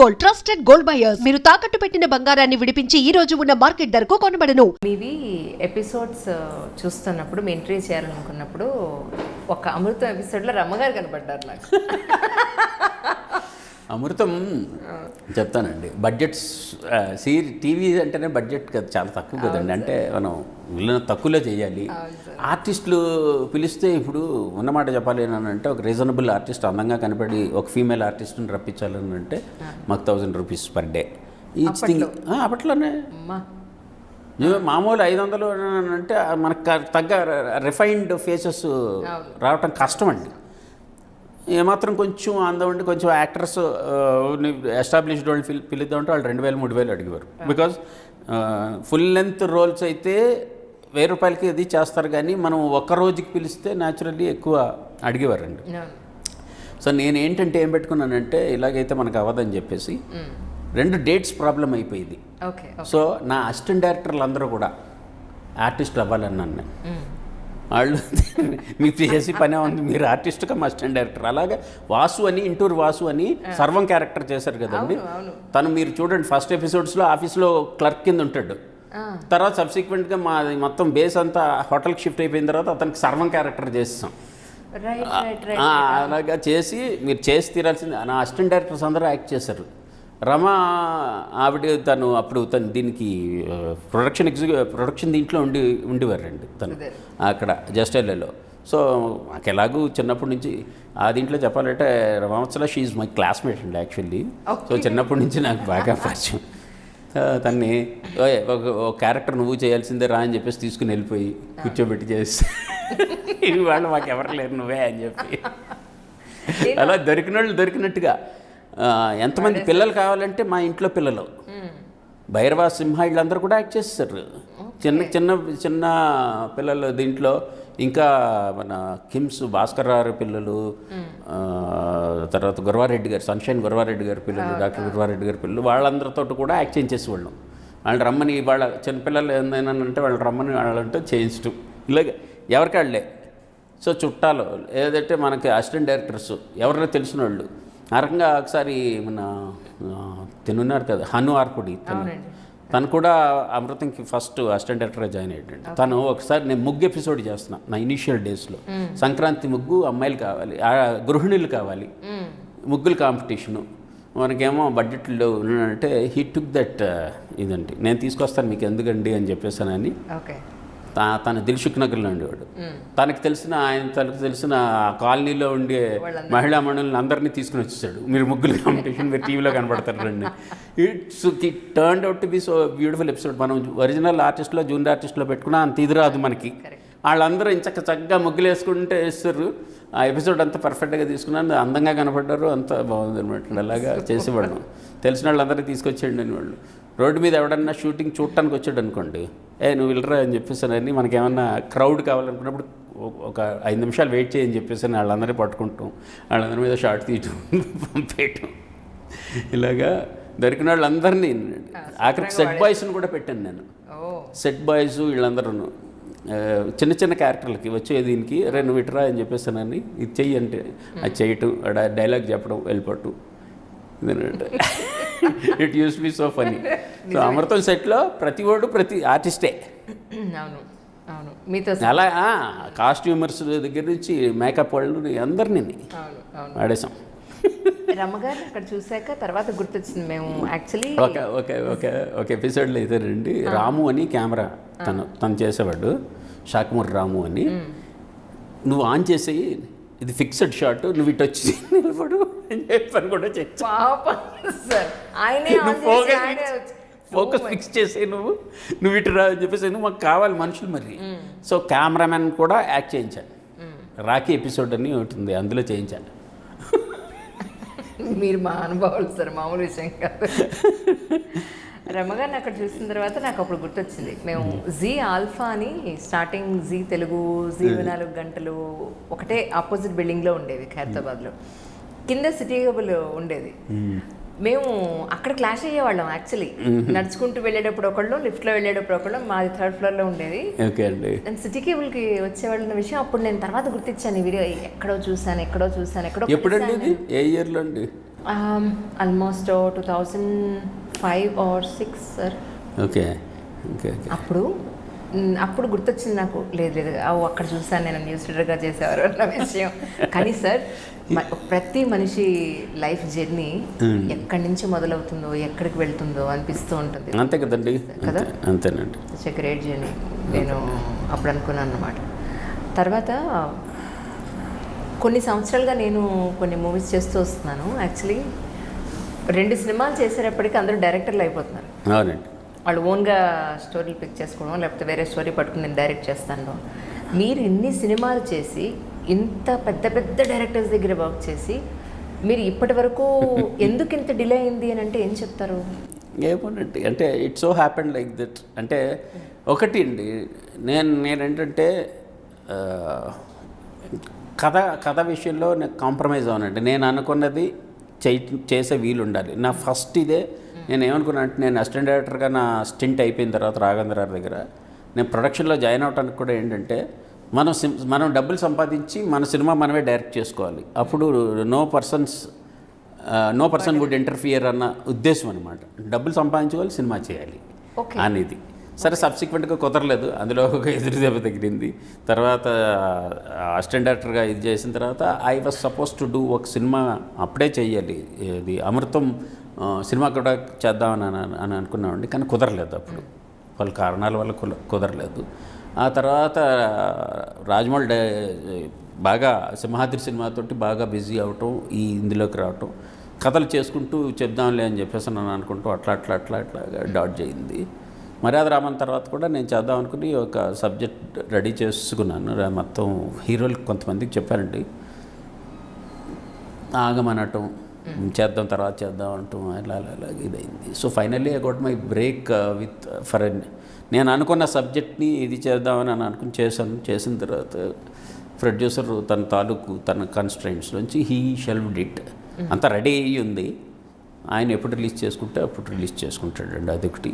Gold, trusted gold buyers. మీరు తాకట్టు పెట్టిన బంగారాన్ని విడిపించి ఈ రోజు ఉన్న మార్కెట్ ధరకు కొనబడను. మీవి ఎపిసోడ్స్ చూస్తున్నప్పుడు మీ ఎంట్రీ చేయాలనుకున్నప్పుడు ఒక అమృతం ఎపిసోడ్లో రమ్మగారు కనపడ్డారు నాకు. అమృతం చెప్తానండి. బడ్జెట్స్ టీవీ అంటేనే బడ్జెట్ కదా, చాలా తక్కువ కదండి. అంటే మనం వీళ్ళని తక్కువలో చేయాలి. ఆర్టిస్టులు పిలిస్తే ఇప్పుడు ఉన్నమాట చెప్పాలి అని అంటే ఒక రీజనబుల్ ఆర్టిస్ట్ అందంగా కనపడి ఒక ఫీమేల్ ఆర్టిస్ట్ని రప్పించాలని అంటే మాకు 1000 rupees per day each thing. అప్పట్లోనే మామూలు 500 అంటే మనకు తగ్గ రిఫైన్డ్ ఫేసెస్ రావటం కష్టం అండి. ఏమాత్రం కొంచెం అందం ఉండి కొంచెం యాక్టర్స్ ఎస్టాబ్లిష్డ్ వాళ్ళు పిలుద్దామంటే వాళ్ళు 2000-3000 అడిగేవారు. బికాజ్ ఫుల్ లెంత్ రోల్స్ అయితే 1000 రూపాయలకి అది చేస్తారు, కానీ మనం ఒక్క రోజుకి పిలిస్తే న్యాచురల్లీ ఎక్కువ అడిగేవారండి. సో నేను ఏంటంటే ఏం పెట్టుకున్నానంటే ఇలాగైతే మనకు అవ్వదని చెప్పేసి 2 డేట్స్ ప్రాబ్లం అయిపోయింది. సో నా అసిస్టెంట్ డైరెక్టర్లు అందరూ కూడా ఆర్టిస్టులు అవ్వాలన్నాను నేను. వాళ్ళు మీకు చేసి పనే ఉంది, మీరు ఆర్టిస్ట్ కమ్ అసిస్టెంట్ డైరెక్టర్. అలాగే వాసు అని ఇంటూరు వాసు అని సర్వం క్యారెక్టర్ చేశారు కదండి. తను మీరు చూడండి ఫస్ట్ ఎపిసోడ్స్లో ఆఫీస్లో క్లర్క్ కింద ఉంటాడు. తర్వాత సబ్సిక్వెంట్గా మాది మొత్తం బేస్ అంతా హోటల్కి షిఫ్ట్ అయిపోయిన తర్వాత అతనికి సర్వం క్యారెక్టర్ చేస్తాం. అలాగా చేసి మీరు చేసి తీరాల్సింది. నా అసిస్టెంట్ డైరెక్టర్స్ అందరూ యాక్ట్ చేశారు. రమ ఆవిడ తను అప్పుడు తను దీనికి ప్రొడక్షన్ దీంట్లో ఉండేవారండి తను అక్కడ జస్టైల్లో. సో నాకు ఎలాగూ చిన్నప్పటి నుంచి ఆ దీంట్లో చెప్పాలంటే రమావత్సల షీ ఈజ్ మై క్లాస్మేట్ అండి యాక్చువల్లీ. సో చిన్నప్పటి నుంచి నాకు బాగా పరిచయం. తన్ని ఒక క్యారెక్టర్ నువ్వు చేయాల్సిందే రా అని చెప్పేసి తీసుకుని వెళ్ళిపోయి కూర్చోబెట్టి చేసి వాళ్ళు మాకు ఎవరు లేరు నువ్వే అని చెప్పి అలా దొరికిన వాళ్ళు దొరికినట్టుగా. ఎంతమంది పిల్లలు కావాలంటే మా ఇంట్లో పిల్లలు భైరవ సింహ వీళ్ళందరూ కూడా యాక్ట్ చేస్తారు. చిన్న చిన్న చిన్న పిల్లలు దీంట్లో. ఇంకా మన కిమ్స్ భాస్కర్ రావు పిల్లలు, తర్వాత గురవారెడ్డి గారు సన్షైన్ గురవారెడ్డి గారి పిల్లలు, డాక్టర్ గురవారెడ్డి గారి పిల్లలు, వాళ్ళందరితో కూడా యాక్ట్ చేయించేసేవాళ్ళం. వాళ్ళు రమ్మని వాళ్ళ చిన్నపిల్లలు ఏంటంటే వాళ్ళు రమ్మని వాళ్ళంటే చేయించడం ఇలాగ ఎవరికి వాళ్ళే. సో చుట్టాలు ఏదంటే మనకి అసిస్టెంట్ డైరెక్టర్స్ ఎవరైనా తెలిసిన వాళ్ళు ఆ రకంగా. ఒకసారి మన తినున్నారు కదా హను ఆర్పుడి, తను కూడా అమృతంకి ఫస్ట్ అసిస్టెంట్ డైరెక్టర్గా జాయిన్ అయ్యాడు. తను ఒకసారి నేను ముగ్గు ఎపిసోడ్ చేస్తున్నా నా ఇనీషియల్ డేస్లో. సంక్రాంతి ముగ్గు అమ్మాయిలు కావాలి, గృహిణులు కావాలి, ముగ్గులు కాంపిటీషను. మనకేమో బడ్జెట్లో అంటే హీ టుక్ దట్ ఇదండి నేను తీసుకొస్తాను మీకు ఎందుకండి అని చెప్పేసానని. తన దిల్సుఖ్ నగర్లో ఉండేవాడు. తనకు తెలిసిన కాలనీలో ఉండే మహిళా మండలిని అందరినీ తీసుకుని వచ్చేసాడు. మీరు ముగ్గులు కాంపిటీషన్ మీరు టీవీలో కనబడతారు రండి. It turned out to be so beautiful episode. మనం ఒరిజినల్ ఆర్టిస్ట్లో జూనియర్ ఆర్టిస్ట్లో పెట్టుకున్నా అంత ఇది రాదు మనకి. వాళ్ళందరూ చక్కగా ముగ్గులు వేసుకుంటే వేస్తారు. ఆ ఎపిసోడ్ అంతా పర్ఫెక్ట్గా తీసుకున్నాను, అందంగా కనపడ్డారు, అంతా బాగుంది అనమాట. అలాగా చేసేవాళ్ళం. తెలిసిన వాళ్ళందరినీ తీసుకొచ్చేయండి అని వాళ్ళు. రోడ్డు మీద ఎవడన్నా షూటింగ్ చూడటానికి వచ్చాడు అనుకోండి, నువ్వు వెళ్ళరా అని చెప్పేసానని మనకేమన్నా క్రౌడ్ కావాలనుకున్నప్పుడు ఒక 5 నిమిషాలు వెయిట్ చేయని చెప్పేసి వాళ్ళందరినీ పట్టుకుంటాం, వాళ్ళందరి మీద షార్ట్ తీయటం పంపేయటం. ఇలాగా దొరికిన వాళ్ళందరినీ ఆఖరికి సెట్ బాయ్స్ని కూడా పెట్టాను నేను. సెట్ బాయ్స్ వీళ్ళందరూ చిన్న చిన్న క్యారెక్టర్లకి వచ్చే దీనికి నువ్వు ఇటురా అని చెప్పేసానని ఇది చెయ్యి అంటే అది చేయటం, డైలాగ్ చెప్పడం, వెళ్ళిపోవటం. It use be so funny. So Amrutham సెట్లో ప్రతి ఆర్టిస్టే. అలా కాస్ట్యూమర్స్ దగ్గర నుంచి మేకప్ వాళ్ళు అందరినీ ఆడేసాం. రమ్మగారు అక్కడ చూసాక తర్వాత గుర్తొచ్చింది మేము యాక్చువల్లీ ఒక ఎపిసోడ్లో అయితే రండి రాము అని కెమెరా తను చేసేవాడు, షాకుమూరి రాము అని. నువ్వు ఆన్ చేసేయి, ఇది ఫిక్స్డ్ షాట్, నువ్వు ఇటు వచ్చి నిలబడు అని చెప్పని కూడా ఫోకస్ ఫిక్స్ చేసే నువ్వు ఇటు రా అని చెప్పేసి మాకు కావాలి మనుషులు మరి. సో కెమెరామెన్ కూడా యాక్ట్ చేయించాను. రాఖీ ఎపిసోడ్ అని ఉంటుంది, అందులో చేయించాను. మీరు మా అనుభవాలు సార్, మామూలు విషయం కాదు. రమ్మగారిని అక్కడ చూసిన తర్వాత నాకు అప్పుడు గుర్తొచ్చింది, మేము జీ ఆల్ఫా అని స్టార్టింగ్ జీ తెలుగు, జీ 24 గంటలు ఒకటే ఆపోజిట్ బిల్డింగ్లో ఉండేవి ఖైరతాబాద్లో. కింద సిటీ కేబుల్ ఉండేది. మేము అక్కడ క్లాష్ అయ్యేవాళ్ళం యాక్చువల్లీ. నడుచుకుంటూ వెళ్ళేటప్పుడు ఒకళ్ళు, లిఫ్ట్లో వెళ్ళేటప్పుడు ఒకళ్ళు. మాది 3rd ఫ్లోర్లో ఉండేది. నేను సిటీ కేబుల్కి వచ్చేవాళ్ళన్న విషయం అప్పుడు నేను తర్వాత గుర్తించాను. ఈ వీడియో ఎక్కడో చూసాను. ఎప్పుడండి? ఏ ఇయర్లో అండి? Almost 2005 or 6 sir. Okay okay okay. అప్పుడు గుర్తొచ్చింది నాకు, లేదు అక్కడ చూసాను నేను న్యూస్ రీడర్గా చేసేవారు అన్న విషయం. కానీ సార్ ప్రతి మనిషి లైఫ్ జర్నీ ఎక్కడి నుంచి మొదలవుతుందో ఎక్కడికి వెళ్తుందో అనిపిస్తూ ఉంటుంది. అంతే కదండి కదా, అంతేనండి. ఇట్స్ ఎ గ్రేట్ జర్నీ నేను అప్పుడు అనుకున్నాను అన్నమాట. తర్వాత కొన్ని సంవత్సరాలుగా నేను కొన్ని మూవీస్ చేస్తూ వస్తున్నాను. యాక్చువల్లీ 2 సినిమాలు చేసేటప్పటికి అందరూ డైరెక్టర్లు అయిపోతున్నారు. అవునండి. వాళ్ళు ఓన్గా స్టోరీలు పిక్ చేసుకోవడం, లేకపోతే వేరే స్టోరీ పట్టుకుని నేను డైరెక్ట్ చేస్తాను. మీరు ఇన్ని సినిమాలు చేసి ఇంత పెద్ద పెద్ద డైరెక్టర్స్ దగ్గర వర్క్ చేసి మీరు ఇప్పటి వరకు ఎందుకు ఇంత డిలే అయింది అని అంటే ఏం చెప్తారు? ఏమోనండి, అంటే it's so happen like that. అంటే ఒకటి అండి, నేనేంటంటే కథ విషయంలో నేను కాంప్రమైజ్ అవునండి. నేను అనుకున్నది చేసే వీలు ఉండాలి. నా ఫస్ట్ ఇదే. నేను ఏమనుకున్నా అంటే, నేను అసిస్టెంట్ డైరెక్టర్గా నా స్టింట్ అయిపోయిన తర్వాత రాఘవేంద్ర గారి దగ్గర నేను ప్రొడక్షన్లో జాయిన్ అవడానికి కూడా ఏంటంటే, మనం డబ్బులు సంపాదించి మన సినిమా మనమే డైరెక్ట్ చేసుకోవాలి. అప్పుడు నో పర్సన్ వుడ్ ఇంటర్ఫియర్ అన్న ఉద్దేశం అనమాట. డబ్బులు సంపాదించుకోవాలి, సినిమా చేయాలి అనేది. సరే, సబ్సిక్వెంట్గా కుదరలేదు. అందులో ఒక ఎదురు దెబ్బ తగిలింది. తర్వాత అసిస్టెంట్ డైరెక్టర్గా ఇది చేసిన తర్వాత I was suppose to do ఒక సినిమా అప్పుడే చేయాలి. ఇది అమృతం సినిమా కూడా చేద్దామని అని అనుకున్నామండి. కానీ కుదరలేదు. అప్పుడు వాళ్ళ కారణాల వల్ల కుదరలేదు. ఆ తర్వాత రాజమౌళి బాగా సింహాద్రి సినిమాతోటి బాగా బిజీ అవటం, ఇందులోకి రావటం, కథలు చేసుకుంటూ చెప్దాంలే అని చెప్పేసి నన్ను అనుకుంటూ అట్లా డాట్ చేయింది. మర్యాద రామన్ తర్వాత కూడా నేను చేద్దాం అనుకుని ఒక సబ్జెక్ట్ రెడీ చేసుకున్నాను. మొత్తం హీరోలు కొంతమందికి చెప్పానండి, ఆగమనటం, తర్వాత చేద్దాం అంటాం, అలా ఇదైంది. So finally I got my break with for నేను అనుకున్న సబ్జెక్ట్ని ఇది చేద్దామని అనుకుని చేసిన తర్వాత ప్రొడ్యూసర్ తన కన్స్ట్రెంట్స్ నుంచి హీ షెల్వ్డ్ ఇట్. అంతా రెడీ అయ్యి ఉంది, ఆయన ఎప్పుడు రిలీజ్ చేసుకుంటే అప్పుడు రిలీజ్ చేసుకుంటాడండి. అదొకటి.